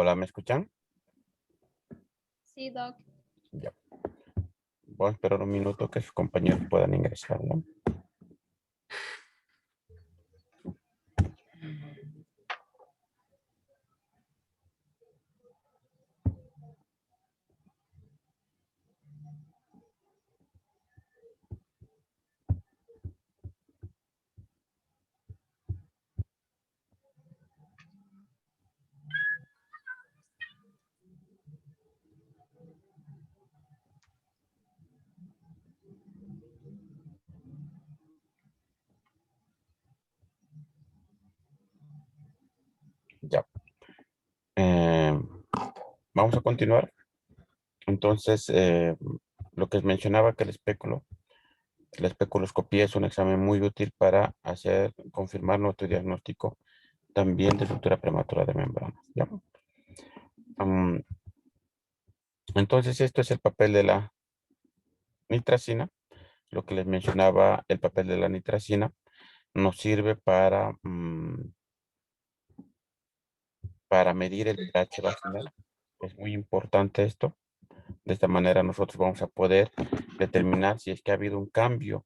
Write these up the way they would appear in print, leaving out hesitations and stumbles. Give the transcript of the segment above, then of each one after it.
Hola, ¿me escuchan? Sí, Doc. Ya. Voy a esperar un minuto que sus compañeros puedan ingresar, ¿no? Ya. Eh, Vamos a continuar. Entonces, lo que mencionaba que la especuloscopía es un examen muy útil para confirmar nuestro diagnóstico también de ruptura prematura de membranas. ¿Ya? Am, entonces, esto es el papel de la nitracina. Lo que les mencionaba, el papel de la nitracina nos sirve para medir el pH vaginal. Es muy importante esto. De esta manera nosotros vamos a poder determinar si es que ha habido un cambio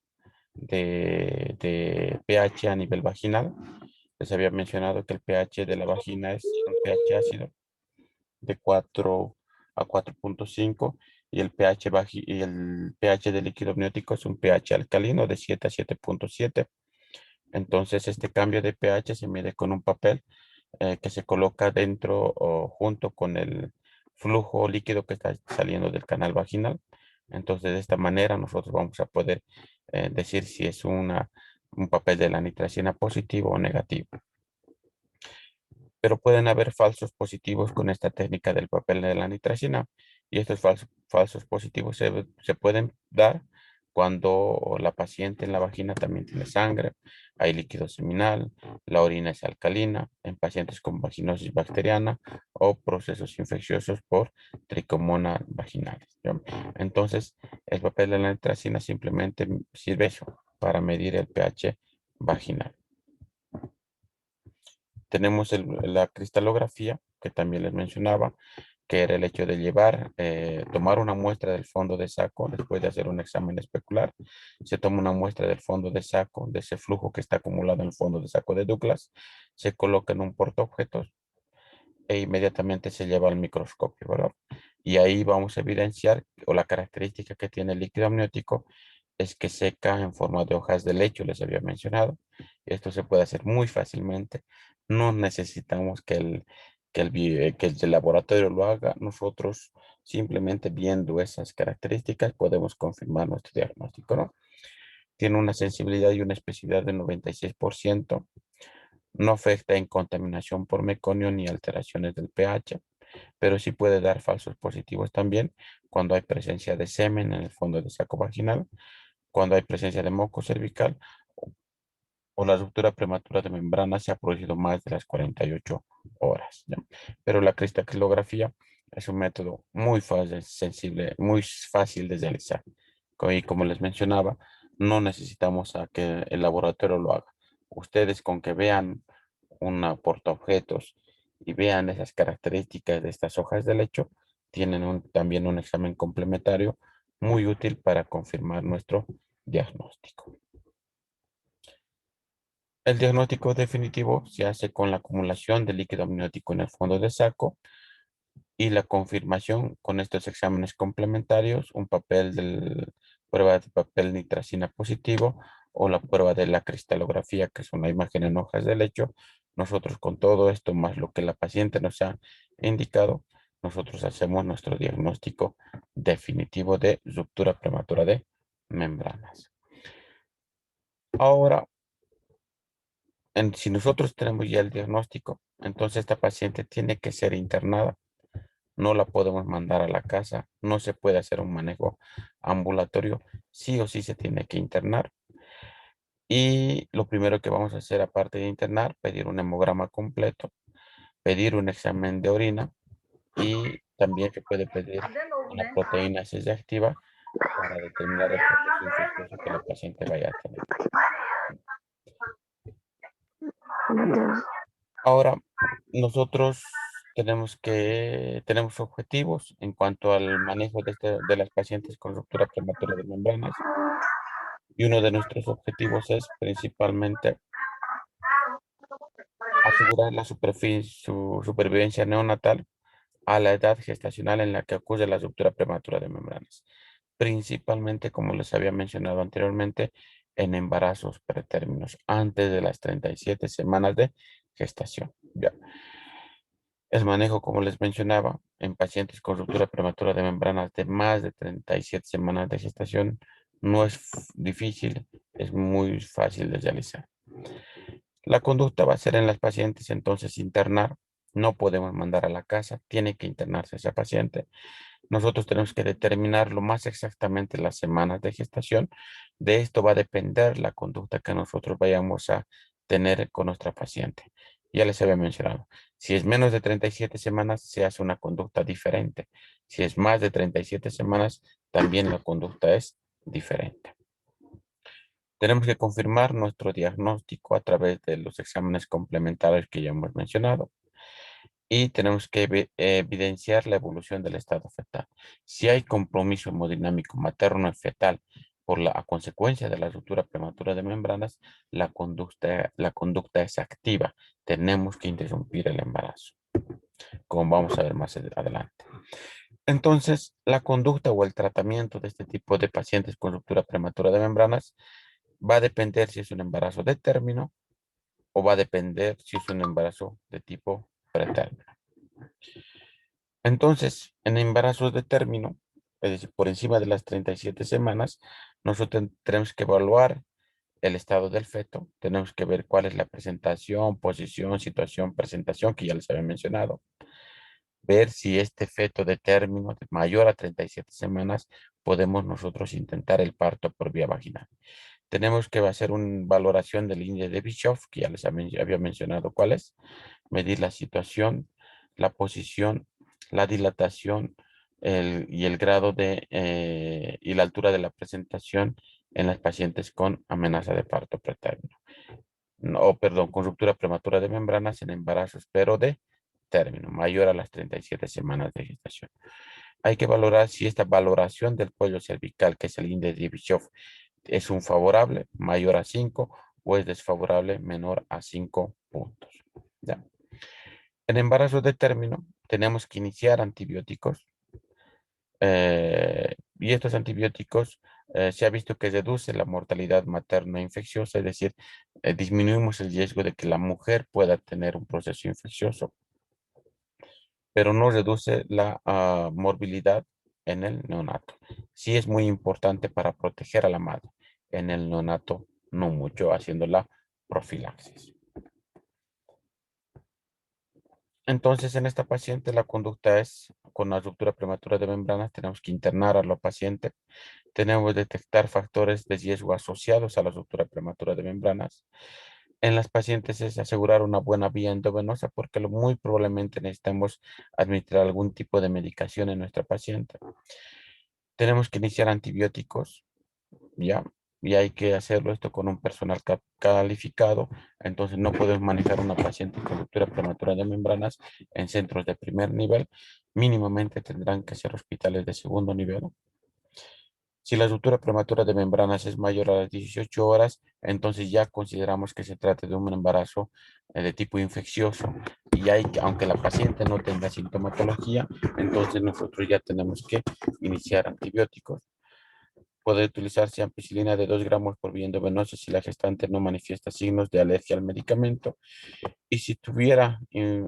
de pH a nivel vaginal. Les había mencionado que el pH de la vagina es un pH ácido de 4 a 4.5 y y el pH del líquido amniótico es un pH alcalino de 7 a 7.7. Entonces este cambio de pH se mide con un papel que se coloca dentro o junto con el flujo líquido que está saliendo del canal vaginal. Entonces, de esta manera nosotros vamos a poder decir si es un papel de la nitracina positivo o negativo. Pero pueden haber falsos positivos con esta técnica del papel de la nitracina. Y estos falsos positivos se pueden dar cuando la paciente en la vagina también tiene sangre, hay líquido seminal, la orina es alcalina, en pacientes con vaginosis bacteriana o procesos infecciosos por tricomonas vaginales, ¿ya? Entonces, el papel de la nitracina simplemente sirve eso, para medir el pH vaginal. Tenemos la cristalografía, que también les mencionaba, que era el hecho de tomar una muestra del fondo de saco después de hacer un examen especular. Se toma una muestra del fondo de saco, de ese flujo que está acumulado en el fondo de saco de Douglas, se coloca en un portaobjetos e inmediatamente se lleva al microscopio, ¿verdad? Y ahí vamos a evidenciar, o la característica que tiene el líquido amniótico es que seca en forma de hojas de lecho, les había mencionado. Esto se puede hacer muy fácilmente. No necesitamos que el laboratorio lo haga. Nosotros simplemente viendo esas características podemos confirmar nuestro diagnóstico, ¿no? Tiene una sensibilidad y una especificidad del 96%. No afecta en contaminación por meconio ni alteraciones del pH, pero sí puede dar falsos positivos también cuando hay presencia de semen en el fondo del saco vaginal, cuando hay presencia de moco cervical o la ruptura prematura de membrana se ha producido más de las 48 horas, ¿ya? Pero la cristalografía es un método muy fácil, sensible, muy fácil de realizar. Y como les mencionaba, no necesitamos a que el laboratorio lo haga. Ustedes con que vean una portaobjetos y vean esas características de estas hojas de lecho, tienen también un examen complementario muy útil para confirmar nuestro diagnóstico. El diagnóstico definitivo se hace con la acumulación de líquido amniótico en el fondo del saco y la confirmación con estos exámenes complementarios, prueba de papel nitracina positivo o la prueba de la cristalografía, que es una imagen en hojas de lecho. Nosotros con todo esto, más lo que la paciente nos ha indicado, nosotros hacemos nuestro diagnóstico definitivo de ruptura prematura de membranas. Ahora, si nosotros tenemos ya el diagnóstico, entonces esta paciente tiene que ser internada. No la podemos mandar a la casa, no se puede hacer un manejo ambulatorio, sí o sí se tiene que internar. Y lo primero que vamos a hacer, aparte de internar, pedir un hemograma completo, pedir un examen de orina y también se puede pedir una proteína C reactiva para determinar el proceso infeccioso que la paciente vaya a tener. Ahora, nosotros tenemos objetivos en cuanto al manejo de las pacientes con ruptura prematura de membranas. Y uno de nuestros objetivos es principalmente asegurar su supervivencia neonatal a la edad gestacional en la que ocurre la ruptura prematura de membranas. Principalmente, como les había mencionado anteriormente, en embarazos pretérminos, antes de las 37 semanas de gestación. Ya. El manejo, como les mencionaba, en pacientes con ruptura prematura de membranas de más de 37 semanas de gestación, no es difícil, es muy fácil de realizar. La conducta va a ser en las pacientes, entonces internar. No podemos mandar a la casa, tiene que internarse esa paciente. Nosotros tenemos que determinar lo más exactamente las semanas de gestación. De esto va a depender la conducta que nosotros vayamos a tener con nuestra paciente. Ya les había mencionado, si es menos de 37 semanas, se hace una conducta diferente. Si es más de 37 semanas, también la conducta es diferente. Tenemos que confirmar nuestro diagnóstico a través de los exámenes complementarios que ya hemos mencionado y tenemos que evidenciar la evolución del estado fetal. Si hay compromiso hemodinámico materno y fetal a consecuencia de la ruptura prematura de membranas, la conducta es activa. Tenemos que interrumpir el embarazo, como vamos a ver más adelante. Entonces, la conducta o el tratamiento de este tipo de pacientes con ruptura prematura de membranas va a depender si es un embarazo de término o va a depender si es un embarazo de tipo pretérmino. Entonces, en embarazos de término, es decir, por encima de las 37 semanas, nosotros tenemos que evaluar el estado del feto, tenemos que ver cuál es la presentación, posición, situación, presentación, que ya les había mencionado, ver si este feto de término mayor a 37 semanas, podemos nosotros intentar el parto por vía vaginal. Tenemos que hacer una valoración del índice de Bischoff, que ya les había mencionado cuál es, medir la situación, la posición, la dilatación y el grado y la altura de la presentación en las pacientes con amenaza de parto pretérmino. No, perdón, con ruptura prematura de membranas en embarazos, pero de término, mayor a las 37 semanas de gestación. Hay que valorar si esta valoración del cuello cervical, que es el índice de Bischoff, es un favorable, mayor a 5, o es desfavorable, menor a 5 puntos. ¿Ya? En embarazo de término, tenemos que iniciar antibióticos. Y estos antibióticos se ha visto que reduce la mortalidad materna infecciosa, es decir, disminuimos el riesgo de que la mujer pueda tener un proceso infeccioso, pero no reduce la morbilidad en el neonato. Sí es muy importante para proteger a la madre. En el neonato, no mucho, haciendo la profilaxis. Entonces, en esta paciente, la conducta es con la ruptura prematura de membranas, tenemos que internar a la paciente, tenemos que detectar factores de riesgo asociados a la ruptura prematura de membranas. En las pacientes es asegurar una buena vía endovenosa porque muy probablemente necesitamos administrar algún tipo de medicación en nuestra paciente. Tenemos que iniciar antibióticos, ¿ya? Y hay que hacerlo esto con un personal calificado. Entonces no podemos manejar una paciente con ruptura prematura de membranas en centros de primer nivel. Mínimamente tendrán que ser hospitales de segundo nivel. Si la ruptura prematura de membranas es mayor a las 18 horas, entonces ya consideramos que se trata de un embarazo de tipo infeccioso. Y aunque la paciente no tenga sintomatología, entonces nosotros ya tenemos que iniciar antibióticos. Puede utilizarse ampicilina de 2 gramos por vía endovenosa si la gestante no manifiesta signos de alergia al medicamento. Y si tuviera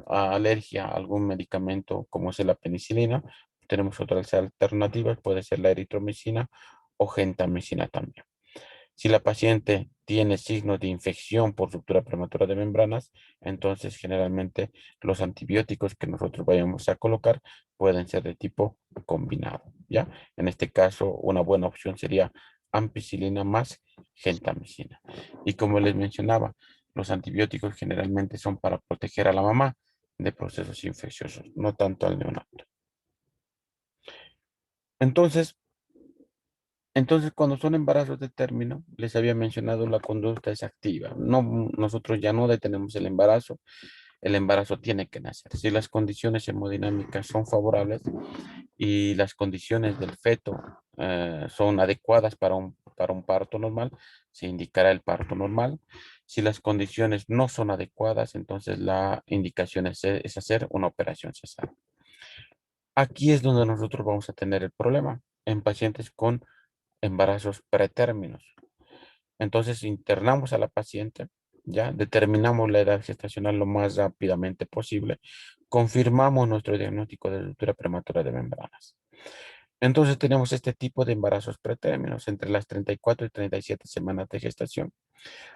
alergia a algún medicamento, como es la penicilina, tenemos otras alternativas, puede ser la eritromicina o gentamicina también. Si la paciente tiene signos de infección por ruptura prematura de membranas, entonces generalmente los antibióticos que nosotros vayamos a colocar pueden ser de tipo combinado, ¿ya? En este caso, una buena opción sería ampicilina más gentamicina. Y como les mencionaba, los antibióticos generalmente son para proteger a la mamá de procesos infecciosos, no tanto al neonato. Entonces, cuando son embarazos de término, les había mencionado la conducta es activa. No, nosotros ya no detenemos el embarazo. el embarazo tiene que nacer. Si las condiciones hemodinámicas son favorables y las condiciones del feto son adecuadas para un parto normal, se indicará el parto normal. Si las condiciones no son adecuadas, entonces la indicación es hacer una operación cesárea. Aquí es donde nosotros vamos a tener el problema en pacientes con embarazos pretérminos. Entonces internamos a la paciente, ya determinamos la edad gestacional lo más rápidamente posible, confirmamos nuestro diagnóstico de ruptura prematura de membranas. Entonces tenemos este tipo de embarazos pretérminos entre las 34 y 37 semanas de gestación.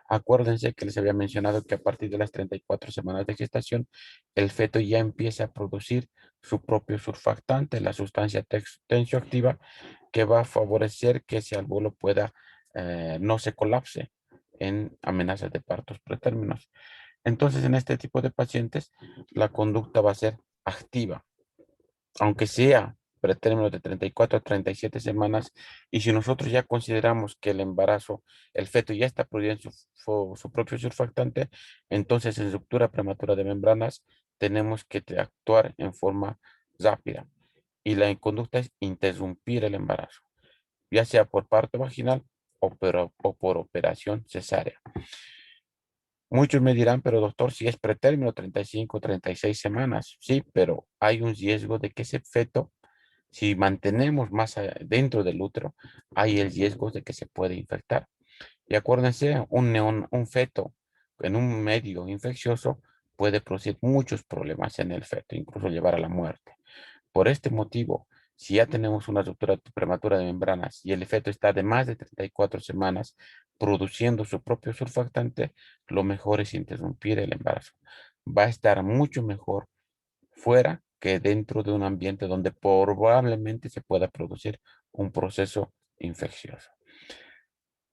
Acuérdense que les había mencionado que a partir de las 34 semanas de gestación, el feto ya empieza a producir su propio surfactante, la sustancia tensioactiva, que va a favorecer que ese óvulo pueda, no se colapse en amenazas de partos pretérminos. Entonces, en este tipo de pacientes, la conducta va a ser activa, aunque sea pretérminos de 34 a 37 semanas, y si nosotros ya consideramos que el embarazo, el feto ya está produciendo su propio surfactante, entonces en ruptura prematura de membranas tenemos que actuar en forma rápida. Y la conducta es interrumpir el embarazo, ya sea por parto vaginal o por operación cesárea. Muchos me dirán, pero doctor, si es pretérmino 35, 36 semanas, sí, pero hay un riesgo de que ese feto, si mantenemos más dentro del útero, hay el riesgo de que se puede infectar. Y acuérdense, un feto en un medio infeccioso puede producir muchos problemas en el feto, incluso llevar a la muerte. Por este motivo, si ya tenemos una ruptura prematura de membranas y el feto está de más de 34 semanas produciendo su propio surfactante, lo mejor es interrumpir el embarazo. Va a estar mucho mejor fuera que dentro de un ambiente donde probablemente se pueda producir un proceso infeccioso.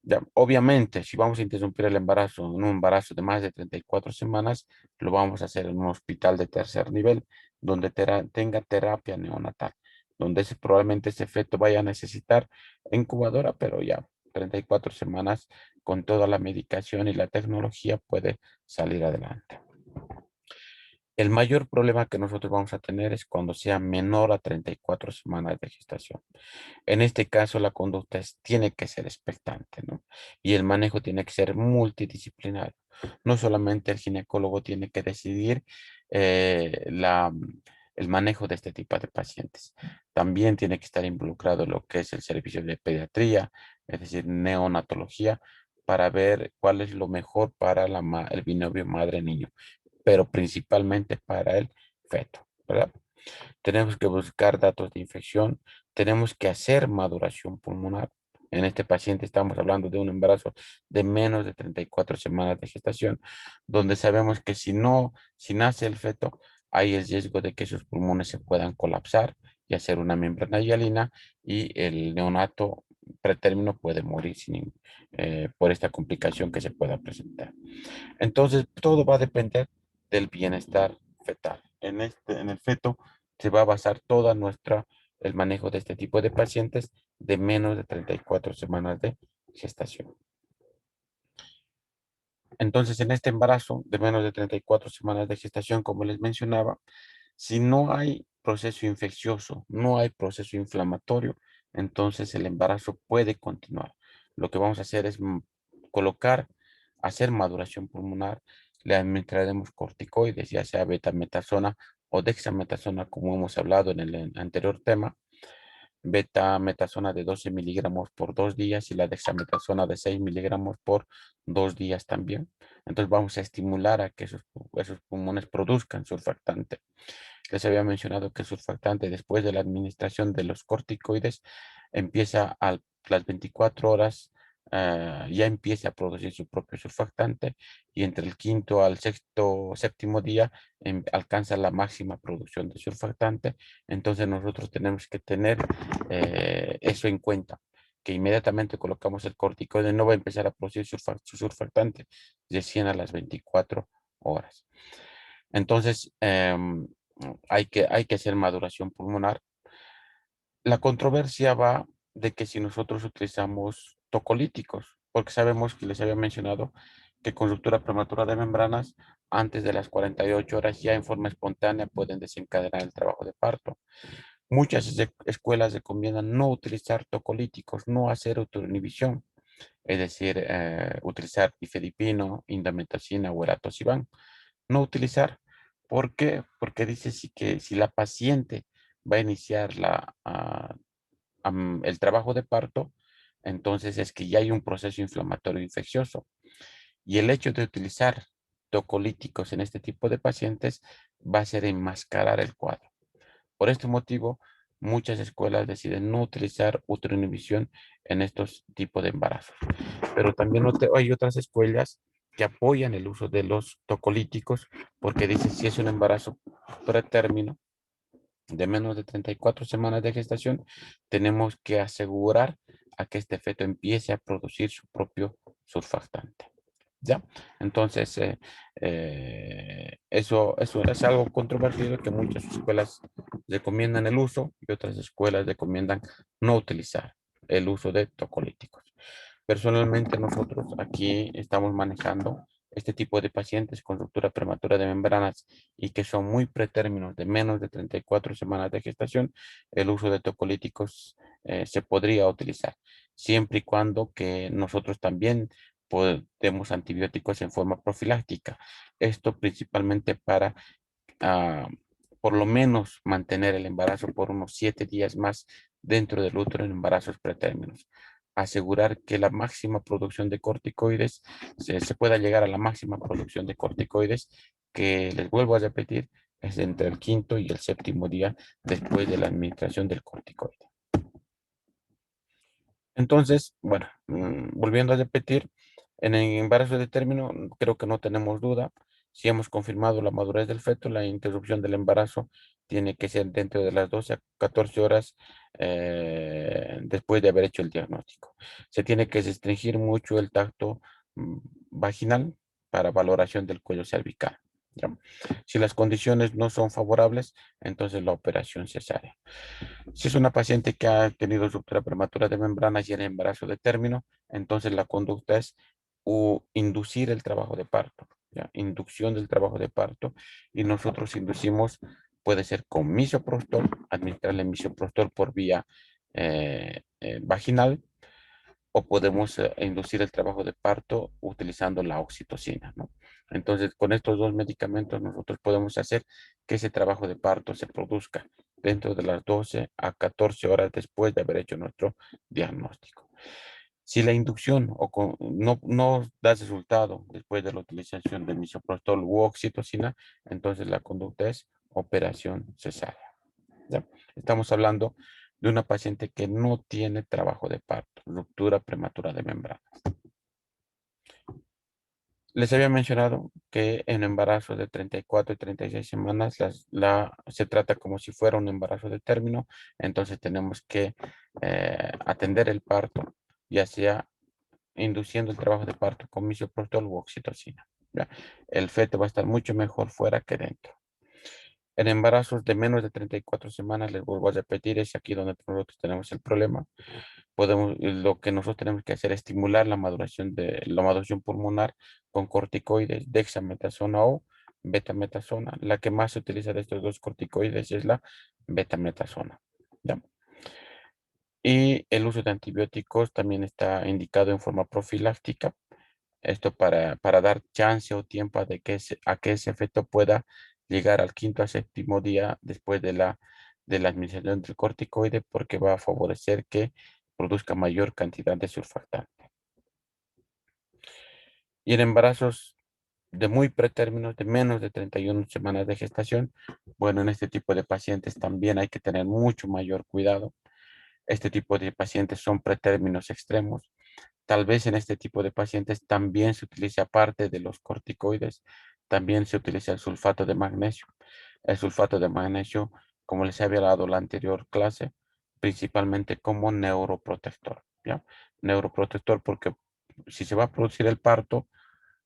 Ya, obviamente, si vamos a interrumpir el embarazo en un embarazo de más de 34 semanas, lo vamos a hacer en un hospital de tercer nivel, donde tenga terapia neonatal, donde probablemente ese feto vaya a necesitar incubadora, pero ya 34 semanas con toda la medicación y la tecnología puede salir adelante. El mayor problema que nosotros vamos a tener es cuando sea menor a 34 semanas de gestación. En este caso, la conducta tiene que ser expectante, ¿no? Y el manejo tiene que ser multidisciplinario. No solamente el ginecólogo tiene que decidir el manejo de este tipo de pacientes. También tiene que estar involucrado lo que es el servicio de pediatría, es decir, neonatología, para ver cuál es lo mejor para el binomio madre-niño, pero principalmente para el feto, ¿verdad? Tenemos que buscar datos de infección, tenemos que hacer maduración pulmonar. En este paciente estamos hablando de un embarazo de menos de 34 semanas de gestación, donde sabemos que si nace el feto, hay el riesgo de que sus pulmones se puedan colapsar y hacer una membrana hialina, y el neonato pretérmino puede morir por esta complicación que se pueda presentar. Entonces, todo va a depender del bienestar fetal. En el feto se va a basar el manejo de este tipo de pacientes de menos de 34 semanas de gestación. Entonces, en este embarazo de menos de 34 semanas de gestación, como les mencionaba, si no hay proceso infeccioso, no hay proceso inflamatorio, entonces el embarazo puede continuar. Lo que vamos a hacer es hacer maduración pulmonar, le administraremos corticoides, ya sea betametasona o dexametasona, como hemos hablado en el anterior tema. Betametasona de 12 miligramos por 2 días y la dexametasona de 6 miligramos por 2 días también. Entonces vamos a estimular a que esos pulmones produzcan surfactante. Les había mencionado que el surfactante, después de la administración de los corticoides, empieza a las 24 horas, ya empieza a producir su propio surfactante, y entre el quinto al séptimo día alcanza la máxima producción de surfactante. Entonces nosotros tenemos que tener eso en cuenta, que inmediatamente colocamos el corticoide no va a empezar a producir su surfactante recién a las 24 horas. Entonces, hay que hacer maduración pulmonar. La controversia va de que si nosotros utilizamos tocolíticos, porque sabemos que les había mencionado que con ruptura prematura de membranas, antes de las 48 horas ya en forma espontánea pueden desencadenar el trabajo de parto. Muchas escuelas recomiendan no utilizar tocolíticos, no hacer autoinhibición, es decir, utilizar difedipino, indometacina o eratosiban. No utilizar. ¿Por qué? Porque dice que si la paciente va a iniciar el trabajo de parto, entonces es que ya hay un proceso inflamatorio infeccioso. Y el hecho de utilizar tocolíticos en este tipo de pacientes va a ser enmascarar el cuadro. Por este motivo, muchas escuelas deciden no utilizar ultrainhibición en estos tipos de embarazos. Pero también hay otras escuelas que apoyan el uso de los tocolíticos porque dicen si es un embarazo pretérmino de menos de 34 semanas de gestación, tenemos que asegurar a que este feto empiece a producir su propio surfactante. ¿Ya? Entonces, eso es algo controvertido que muchas escuelas recomiendan el uso y otras escuelas recomiendan no utilizar el uso de tocolíticos. Personalmente, nosotros aquí estamos manejando este tipo de pacientes con ruptura prematura de membranas y que son muy pretérminos de menos de 34 semanas de gestación, el uso de tocolíticos se podría utilizar, siempre y cuando que nosotros también demos antibióticos en forma profiláctica. Esto principalmente para ah, por lo menos mantener el embarazo por unos 7 días más dentro del útero en embarazos pretérminos. Asegurar que la máxima producción de corticoides, se pueda llegar a la máxima producción de corticoides, que les vuelvo a repetir, es entre el quinto y el séptimo día después de la administración del corticoide. Entonces, bueno, volviendo a repetir, en el embarazo de término, creo que no tenemos duda. Si hemos confirmado la madurez del feto, la interrupción del embarazo tiene que ser dentro de las 12 a 14 horas después de haber hecho el diagnóstico. Se tiene que restringir mucho el tacto mm, vaginal para valoración del cuello cervical. ¿Ya? Si las condiciones no son favorables, entonces la operación cesárea. Si es una paciente que ha tenido ruptura prematura de membranas y en embarazo de término, entonces la conducta es inducir el trabajo de parto, ¿ya? Inducción del trabajo de parto, y nosotros inducimos, puede ser con misoprostol, administrarle misoprostol por vía vaginal, o podemos inducir el trabajo de parto utilizando la oxitocina, ¿no? Entonces, con estos dos medicamentos nosotros podemos hacer que ese trabajo de parto se produzca dentro de las 12 a 14 horas después de haber hecho nuestro diagnóstico. Si la inducción no da resultado después de la utilización de misoprostol u oxitocina, entonces la conducta es operación cesárea. ¿Ya? Estamos hablando de una paciente que no tiene trabajo de parto, ruptura prematura de membrana. Les había mencionado que en embarazo de 34 y 36 semanas se trata como si fuera un embarazo de término, entonces tenemos que atender el parto, ya sea induciendo el trabajo de parto con misoprostol u oxitocina. ¿Ya? El feto va a estar mucho mejor fuera que dentro. En embarazos de menos de 34 semanas, les vuelvo a repetir, es aquí donde nosotros tenemos el problema. Lo que nosotros tenemos que hacer es estimular la maduración pulmonar con corticoides, dexametasona o betametasona. La que más se utiliza de estos dos corticoides es la betametasona. ¿Ya? Y el uso de antibióticos también está indicado en forma profiláctica. Esto para dar chance o tiempo a que ese efecto pueda llegar al quinto a séptimo día después de la administración del corticoide, porque va a favorecer que produzca mayor cantidad de surfactante. Y en embarazos de muy pretérminos, de menos de 31 semanas de gestación, bueno, en este tipo de pacientes también hay que tener mucho mayor cuidado. Este tipo de pacientes son pretérminos extremos. Tal vez en este tipo de pacientes también se utiliza, aparte de los corticoides, también se utiliza el sulfato de magnesio. El sulfato de magnesio, como les había dado la anterior clase, principalmente como neuroprotector, ¿ya? Neuroprotector porque si se va a producir el parto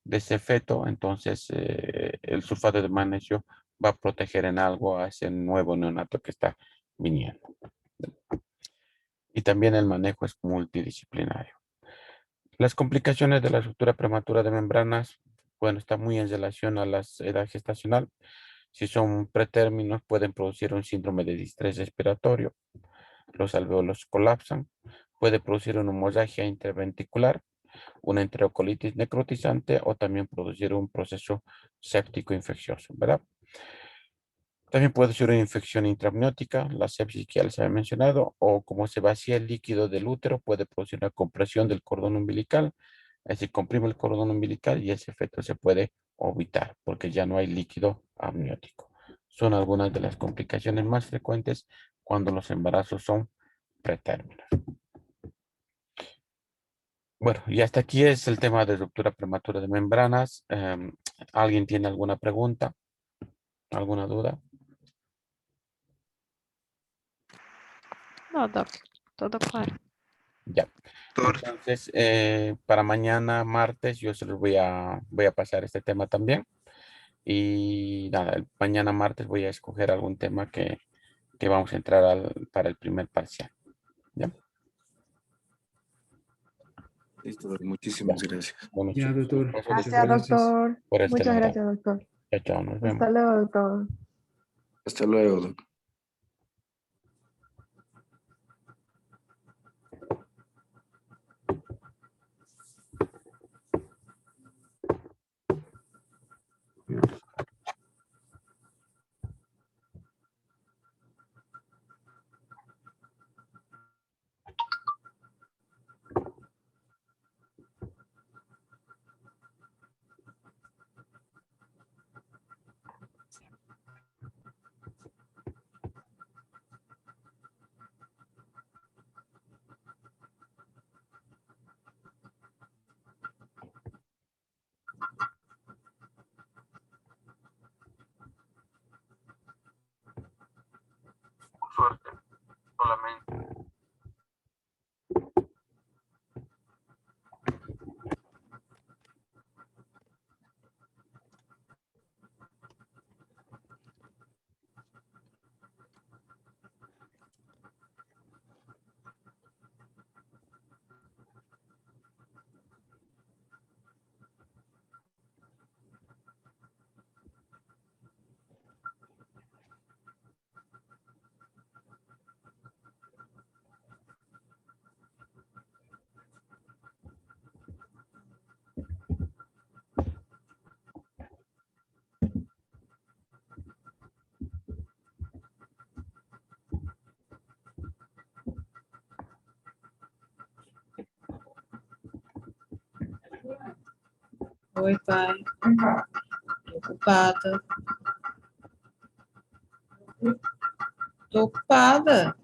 de ese feto, entonces el sulfato de magnesio va a proteger en algo a ese nuevo neonato que está viniendo. Y también el manejo es multidisciplinario. Las complicaciones de la ruptura prematura de membranas, bueno, está muy en relación a la edad gestacional. Si son pretérminos, pueden producir un síndrome de distrés respiratorio. Los alveolos colapsan. Puede producir una hemorragia interventricular, una enterocolitis necrotizante o también producir un proceso séptico infeccioso, ¿verdad? También puede ser una infección intraamniótica, la sepsis que ya les había mencionado, o como se vacía el líquido del útero, puede producir una compresión del cordón umbilical. Es decir, comprime el cordón umbilical y ese efecto se puede evitar porque ya no hay líquido amniótico. Son algunas de las complicaciones más frecuentes cuando los embarazos son pretérminos. Bueno, y hasta aquí es el tema de ruptura prematura de membranas. ¿Alguien tiene alguna pregunta? ¿Alguna duda? No, Doc. Todo claro. Ya. Doctor, Entonces, para mañana, martes, yo se los voy a pasar este tema también. Y nada, mañana martes voy a escoger algún tema que vamos a entrar para el primer parcial. ¿Ya? listo, muchísimas gracias. Bueno, Ya, chicos, un doctor. placer Muchas Gracias, gracias. doctor. por este Muchas lado. gracias, doctor. Chao, chao, nos vemos. Hasta luego, doctor. Hasta luego, doctor. Suerte, solamente. Oi, pai. Tô ocupada. Tô ocupada.